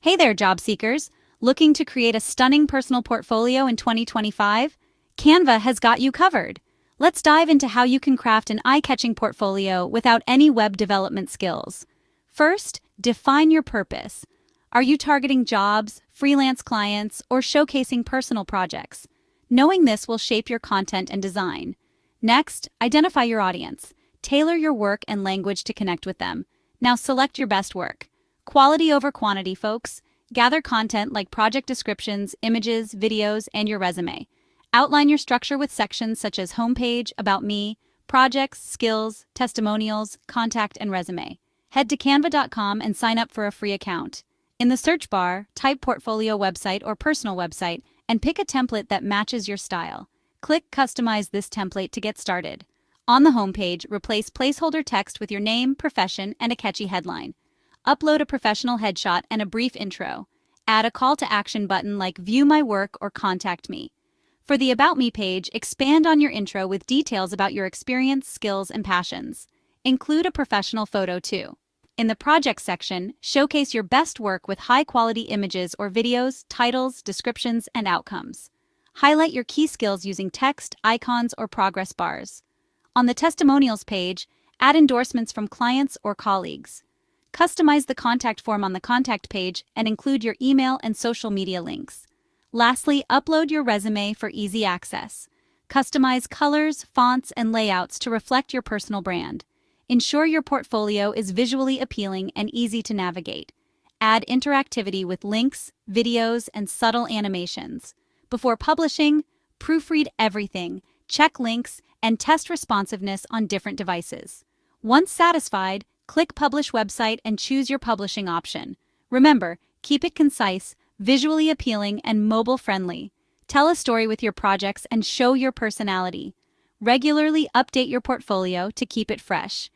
Hey there, job seekers. Looking to create a stunning personal portfolio in 2025? Canva has got you covered. Let's dive into how you can craft an eye-catching portfolio without any web development skills. First, define your purpose. Are you targeting jobs, freelance clients, or showcasing personal projects? Knowing this will shape your content and design. Next, identify your audience. Tailor your work and language to connect with them. Now select your best work. Quality over quantity, folks. Gather content like project descriptions, images, videos, and your resume. Outline your structure with sections such as homepage, about me, projects, skills, testimonials, contact, and resume. Head to canva.com and sign up for a free account. In the search bar, type portfolio website or personal website and pick a template that matches your style. Click Customize this template to get started. On the homepage, replace placeholder text with your name, profession, and a catchy headline. Upload a professional headshot and a brief intro. Add a call to action button like View my work or Contact me. For the About Me page, expand on your intro with details about your experience, skills, and passions. Include a professional photo too. In the Project section, showcase your best work with high-quality images or videos, titles, descriptions, and outcomes. Highlight your key skills using text, icons, or progress bars. On the Testimonials page, add endorsements from clients or colleagues. Customize the contact form on the contact page and include your email and social media links. Lastly, upload your resume for easy access. Customize colors, fonts, and layouts to reflect your personal brand. Ensure your portfolio is visually appealing and easy to navigate. Add interactivity with links, videos, and subtle animations. Before publishing, proofread everything, check links, and test responsiveness on different devices. Once satisfied, click Publish Website and choose your publishing option. Remember, keep it concise, visually appealing, and mobile-friendly. Tell a story with your projects and show your personality. Regularly update your portfolio to keep it fresh.